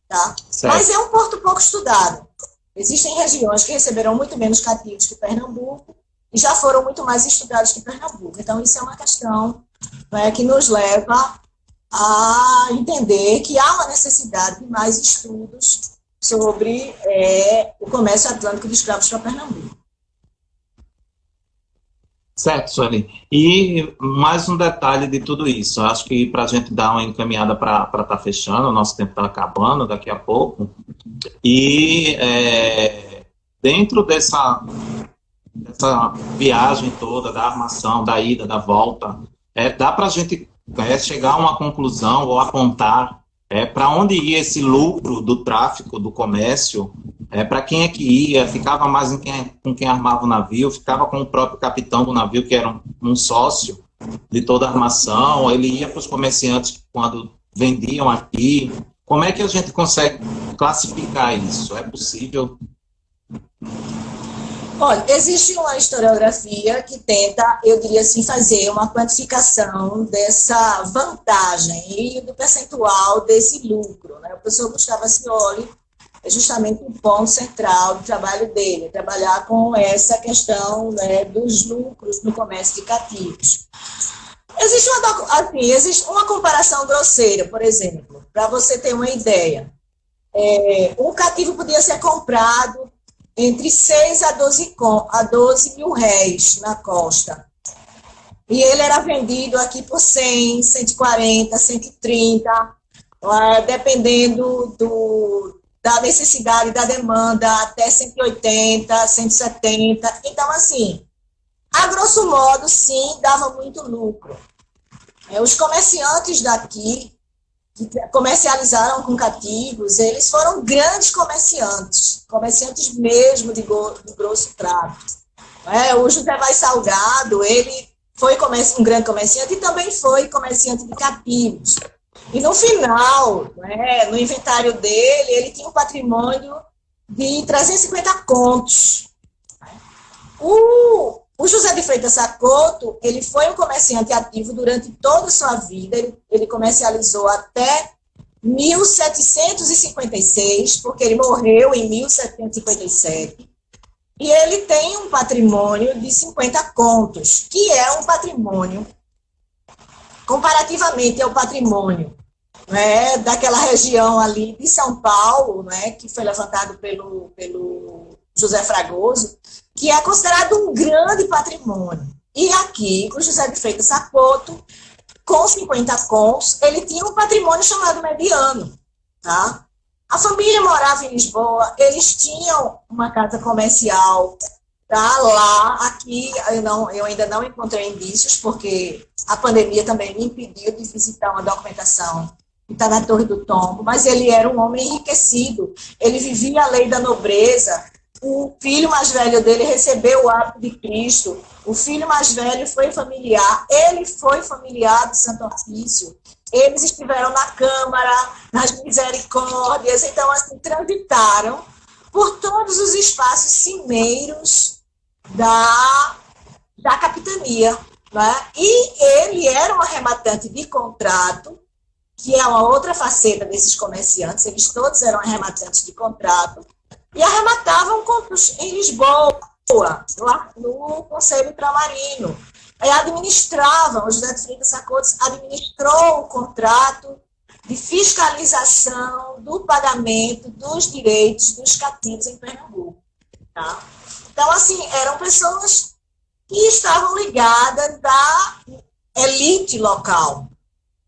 Tá? Mas é um porto pouco estudado. Existem regiões que receberam muito menos cativos que Pernambuco e já foram muito mais estudados que Pernambuco. Então, isso é uma questão, né, que nos leva a entender que há uma necessidade de mais estudos sobre o comércio atlântico de escravos para Pernambuco. Certo, Sueli. E mais um detalhe de tudo isso. Acho que para a gente dar uma encaminhada para estar fechando, o nosso tempo está acabando daqui a pouco. E dentro dessa viagem toda, da armação, da ida, da volta, dá para a gente chegar a uma conclusão ou apontar para onde ia esse lucro do tráfico, do comércio, para quem é que ia, ficava mais com quem armava o navio, ficava com o próprio capitão do navio, que era um sócio de toda a armação, ele ia para os comerciantes quando vendiam aqui. Como é que a gente consegue classificar isso? É possível? Olha, existe uma historiografia que tenta, eu diria assim, fazer uma quantificação dessa vantagem e do percentual desse lucro, né? O professor Gustavo Acioli é justamente o ponto central do trabalho dele, trabalhar com essa questão, né, dos lucros no comércio de cativos. Existe uma comparação grosseira, por exemplo, para você ter uma ideia. Um cativo podia ser comprado entre 6 a 12 mil réis na costa. E ele era vendido aqui por 100, 140, 130, dependendo da necessidade, da demanda, até 180, 170. Então, assim, a grosso modo, sim, dava muito lucro. Os comerciantes daqui, que comercializaram com cativos, eles foram grandes comerciantes mesmo de grosso trato. O José Vaz Salgado, ele foi um grande comerciante e também foi comerciante de cativos. E no final, no inventário dele, ele tinha um patrimônio de 350 contos. O José de Freitas Sacoto, ele foi um comerciante ativo durante toda a sua vida, ele comercializou até 1756, porque ele morreu em 1757, e ele tem um patrimônio de 50 contos, que é um patrimônio, comparativamente ao patrimônio daquela região ali de São Paulo, que foi levantado pelo José Fragoso, que é considerado um grande patrimônio. E aqui, o José de Freitas Sacoto, com 50 contos, ele tinha um patrimônio chamado mediano. Tá? A família morava em Lisboa, eles tinham uma casa comercial Tá lá, aqui eu ainda não encontrei indícios, porque a pandemia também me impediu de visitar uma documentação que está na Torre do Tombo, mas ele era um homem enriquecido, ele vivia a lei da nobreza, o filho mais velho dele recebeu o hábito de Cristo, o filho mais velho foi familiar, ele foi familiar do Santo Ofício, eles estiveram na Câmara, nas misericórdias, então, assim, transitaram por todos os espaços cimeiros da capitania, né? E ele era um arrematante de contrato, que é uma outra faceta desses comerciantes, eles todos eram arrematantes de contrato, e arrematavam em Lisboa, lá no Conselho Ultramarino. Aí administravam, o José de Freitas Sacotes administrou o contrato de fiscalização do pagamento dos direitos dos cativos em Pernambuco. Tá? Então, assim, eram pessoas que estavam ligadas à elite local,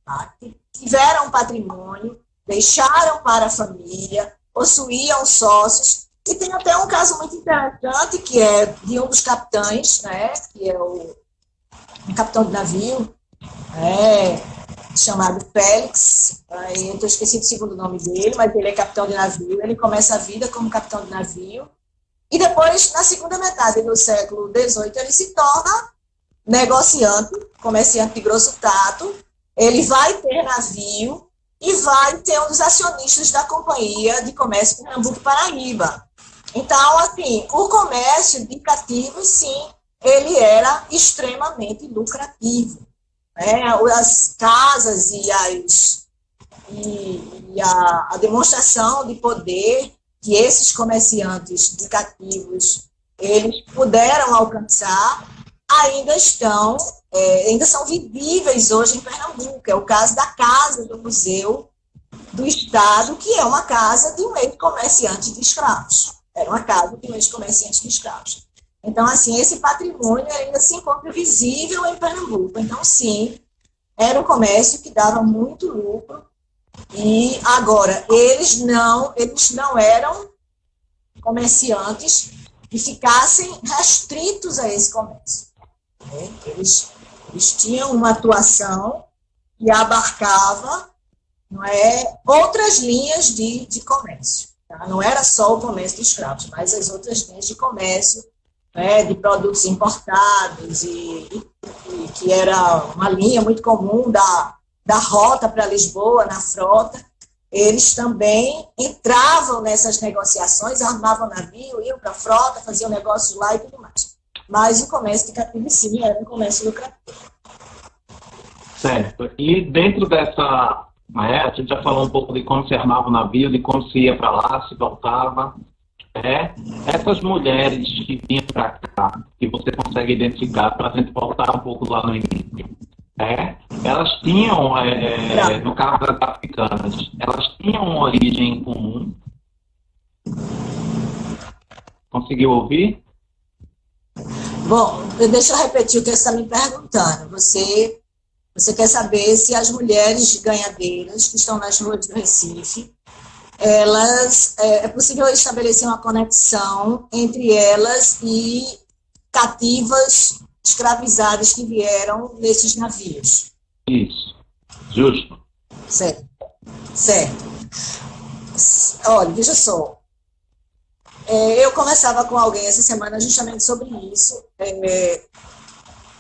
tá? Que tiveram patrimônio, deixaram para a família, possuíam sócios, e tem até um caso muito interessante, que é de um dos capitães, né, que é um capitão de navio, chamado Félix, eu estou esquecido o segundo nome dele, mas ele é capitão de navio, ele começa a vida como capitão de navio, e depois, na segunda metade do século XVIII, ele se torna negociante, comerciante de grosso tato, ele vai ter navio e vai ter um dos acionistas da Companhia de Comércio Pernambuco e Paraíba. Então, assim, o comércio de cativos, sim, ele era extremamente lucrativo. As casas e a demonstração de poder que esses comerciantes de cativos eles puderam alcançar ainda são visíveis hoje em Pernambuco. É o caso da Casa do Museu do Estado, que é uma casa de um ex-comerciante de escravos. Era uma casa de um ex-comerciante de escravos. Então, assim, esse patrimônio ainda se encontra visível em Pernambuco. Então, sim, era um comércio que dava muito lucro. E, agora, eles não eram comerciantes que ficassem restritos a esse comércio. Eles tinham uma atuação que abarcava outras linhas de comércio. Tá? Não era só o comércio de escravos, mas as outras linhas de comércio, de produtos importados, e que era uma linha muito comum da rota para Lisboa, na frota. Eles também entravam nessas negociações, armavam navio, iam para a frota, faziam negócios lá e tudo mais. Mas o comércio de cativos, sim, era um comércio lucrativo. Certo. E dentro dessa... a gente já falou um pouco de como se armava o navio, de como se ia para lá, se voltava. Essas mulheres que vinham para cá, que você consegue identificar, para a gente voltar um pouco lá no início, elas tinham, no caso das africanas, elas tinham uma origem comum. Conseguiu ouvir? Bom, deixa eu repetir o que você está me perguntando. Você quer saber se as mulheres ganhadeiras que estão nas ruas do Recife, é possível estabelecer uma conexão entre elas e cativas escravizadas que vieram nesses navios. Isso, justo. Certo. Olha, veja só. Eu conversava com alguém essa semana justamente sobre isso.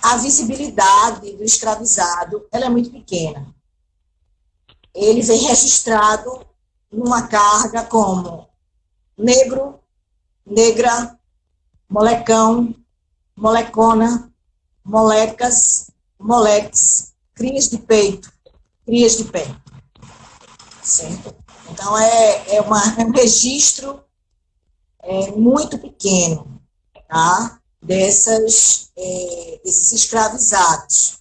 A visibilidade do escravizado ela é muito pequena. Ele vem registrado numa carga como negro, negra, molecão, molecona, molecas, moleques, crias de peito, crias de pé. Certo? Então, é um registro muito pequeno, tá? Desses escravizados.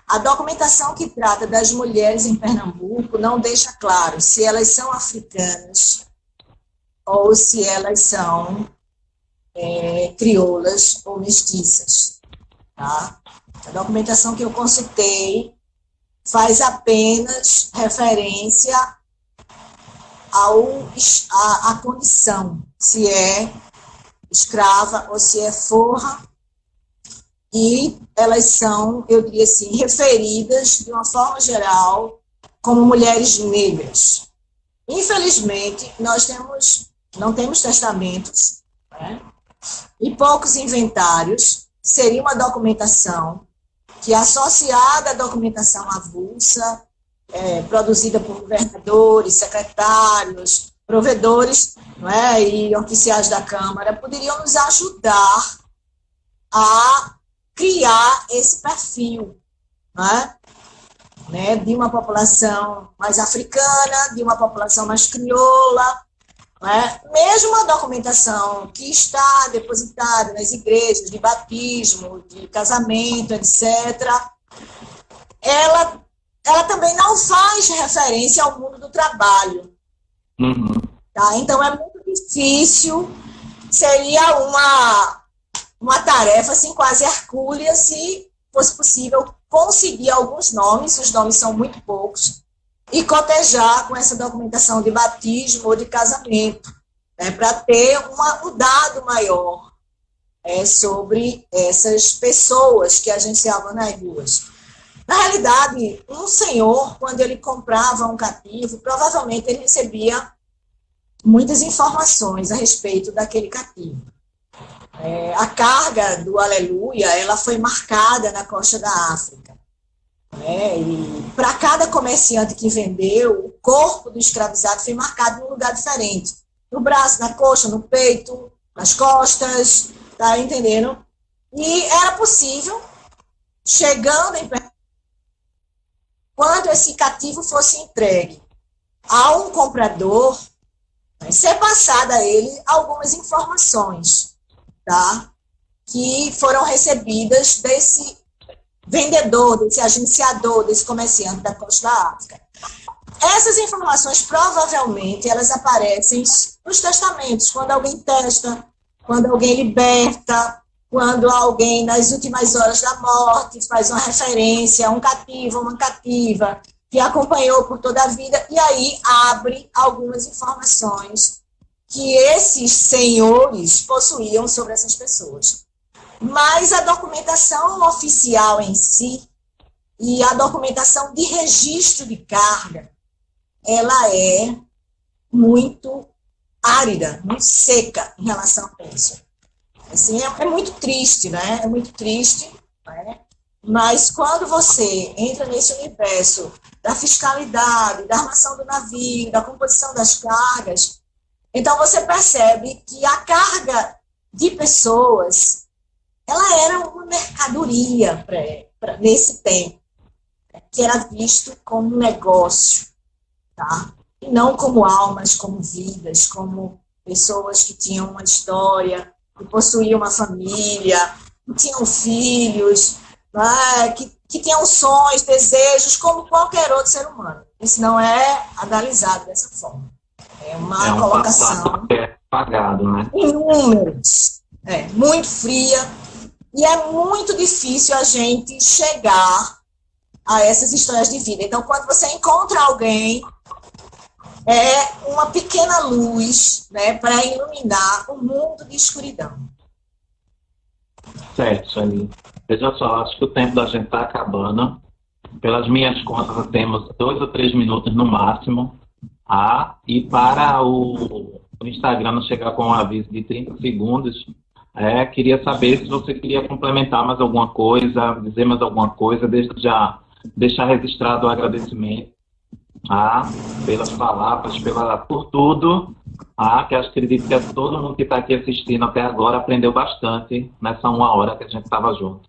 A documentação que trata das mulheres em Pernambuco não deixa claro se elas são africanas ou se elas são crioulas ou mestiças. Tá? A documentação que eu consultei faz apenas referência à condição, se é escrava ou se é forra, e elas são, eu diria assim, referidas, de uma forma geral, como mulheres negras. Infelizmente, nós não temos testamentos, né? E poucos inventários. Seria uma documentação que, associada à documentação avulsa, produzida por governadores, secretários, provedores, não é, e oficiais da Câmara, poderiam nos ajudar a criar esse perfil, não é? Né, de uma população mais africana, de uma população mais crioula, né? Mesmo a documentação que está depositada nas igrejas de batismo, de casamento, etc., ela também não faz referência ao mundo do trabalho. Uhum. Tá? Então, é muito difícil, seria uma tarefa assim, quase hercúlea, se fosse possível conseguir alguns nomes, os nomes são muito poucos, e cotejar com essa documentação de batismo ou de casamento, né, para ter um dado maior sobre essas pessoas que agenciavam nas ruas. Na realidade, um senhor, quando ele comprava um cativo, provavelmente ele recebia muitas informações a respeito daquele cativo. A carga do Aleluia, ela foi marcada na costa da África. E para cada comerciante que vendeu, o corpo do escravizado foi marcado em um lugar diferente. No braço, na coxa, no peito, nas costas, tá entendendo? E era possível, chegando em quando esse cativo fosse entregue a um comprador, ser passada a ele algumas informações, tá? Que foram recebidas desse vendedor, desse agenciador, desse comerciante da costa da África. Essas informações, provavelmente, elas aparecem nos testamentos, quando alguém testa, quando alguém liberta, quando alguém, nas últimas horas da morte, faz uma referência a um cativo, uma cativa, que acompanhou por toda a vida, e aí abre algumas informações que esses senhores possuíam sobre essas pessoas. Mas a documentação oficial em si e a documentação de registro de carga, ela é muito árida, muito seca em relação a isso. Assim, é muito triste, né? É muito triste, né? Mas quando você entra nesse universo da fiscalidade, da armação do navio, da composição das cargas, então você percebe que a carga de pessoas, ela era uma mercadoria nesse tempo, que era visto como um negócio, tá? E não como almas, como vidas, como pessoas que tinham uma história, que possuíam uma família, que tinham filhos, né? que tinham sonhos, desejos, como qualquer outro ser humano. Isso não é analisado dessa forma. É uma colocação pagado, né? Em números, muito fria, e é muito difícil a gente chegar a essas histórias de vida. Então, quando você encontra alguém, é uma pequena luz, né, para iluminar um mundo de escuridão. Certo, Sueli. Veja só, acho que o tempo da gente está acabando. Pelas minhas contas, temos 2 ou 3 minutos no máximo. E para o Instagram não chegar com um aviso de 30 segundos, queria saber se você queria complementar mais alguma coisa, dizer mais alguma coisa, desde já deixar registrado o agradecimento pelas palavras, por tudo, que acredito que todo mundo que está aqui assistindo até agora aprendeu bastante nessa 1 hora que a gente estava junto.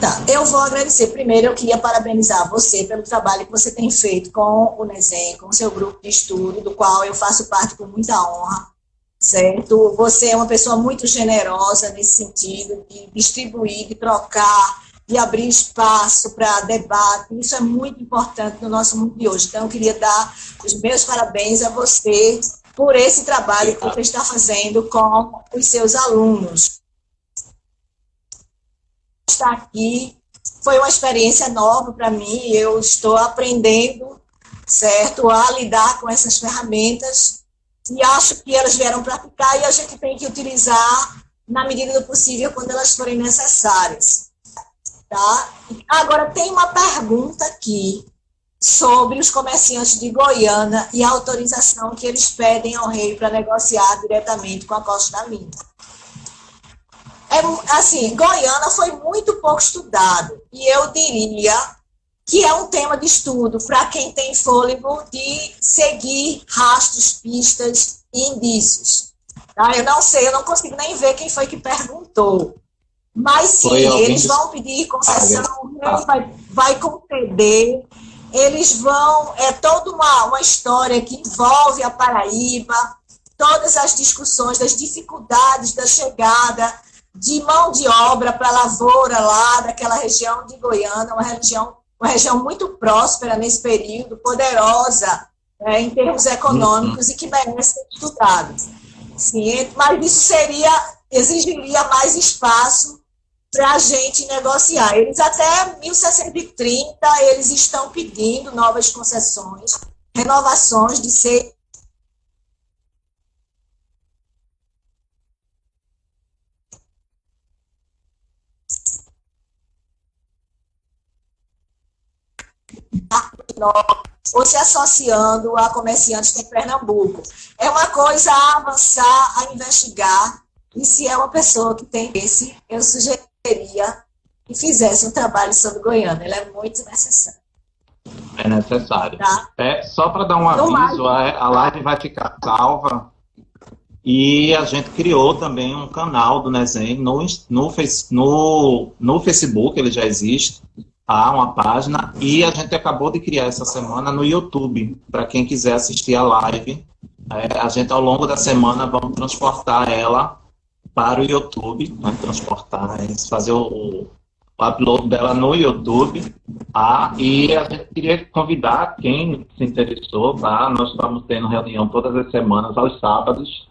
Tá, eu vou agradecer. Primeiro, eu queria parabenizar você pelo trabalho que você tem feito com o NESEM, com o seu grupo de estudo, do qual eu faço parte com muita honra, certo? Você é uma pessoa muito generosa nesse sentido, de distribuir, de trocar, de abrir espaço para debate. Isso é muito importante no nosso mundo de hoje. Então, eu queria dar os meus parabéns a você por esse trabalho que você está fazendo com os seus alunos. Estar aqui foi uma experiência nova para mim. Eu estou aprendendo, certo, a lidar com essas ferramentas, e acho que elas vieram para ficar e a gente tem que utilizar na medida do possível quando elas forem necessárias. Tá? Agora, tem uma pergunta aqui sobre os comerciantes de Goiânia e a autorização que eles pedem ao rei para negociar diretamente com a Costa da Mina. Assim, Goiânia foi muito pouco estudado, e eu diria que é um tema de estudo para quem tem fôlego de seguir rastros, pistas e indícios. Tá? Eu não sei, eu não consigo nem ver quem foi que perguntou. Mas sim, eles vão pedir concessão, vai conceder, eles vão, é toda uma história que envolve a Paraíba, todas as discussões das dificuldades da chegada de mão de obra para a lavoura lá daquela região de Goiânia, uma região muito próspera nesse período, poderosa em termos econômicos e que merece ser estudado. Sim, mas isso exigiria mais espaço para a gente negociar. Eles até 1630, eles estão pedindo novas concessões, renovações de ser ou se associando a comerciantes de Pernambuco. É uma coisa a avançar, a investigar, e se é uma pessoa que tem esse, eu sugeriria que fizesse um trabalho sobre Goiânia, ele é muito necessário. É necessário. Tá? Só para dar um aviso, a live vai ficar salva, e a gente criou também um canal do Nezen no Facebook, ele já existe, há uma página, e a gente acabou de criar essa semana no YouTube, para quem quiser assistir a live. A gente, ao longo da semana, vamos transportar ela para o YouTube, fazer o upload dela no YouTube, e a gente queria convidar quem se interessou, tá? Nós estamos tendo reunião todas as semanas, aos sábados.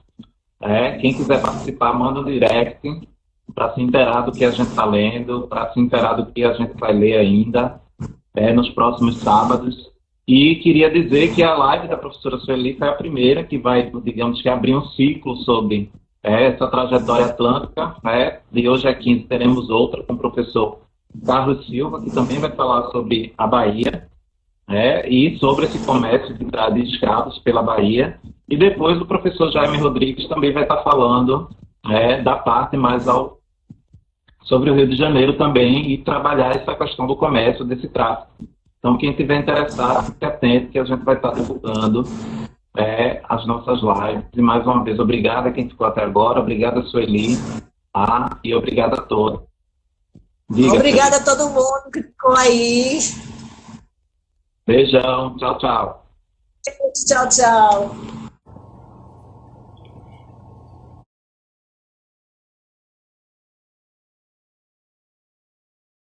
Quem quiser participar, manda um direct, para se inteirar do que a gente está lendo, para se inteirar do que a gente vai ler ainda nos próximos sábados. E queria dizer que a live da professora Sueli foi a primeira que vai, digamos que, abrir um ciclo sobre essa trajetória atlântica. De hoje a 15 teremos outra com o professor Carlos Silva, que também vai falar sobre a Bahia e sobre esse comércio de escravos pela Bahia. E depois o professor Jaime Rodrigues também vai estar falando da parte mais sobre o Rio de Janeiro também, e trabalhar essa questão do comércio, desse tráfico. Então, quem estiver interessado, fique atento, que a gente vai estar divulgando as nossas lives. E mais uma vez, obrigado a quem ficou até agora, obrigado a Sueli, e obrigado a todos. Obrigada a todo mundo que ficou aí. Beijão, tchau, tchau. Tchau, tchau.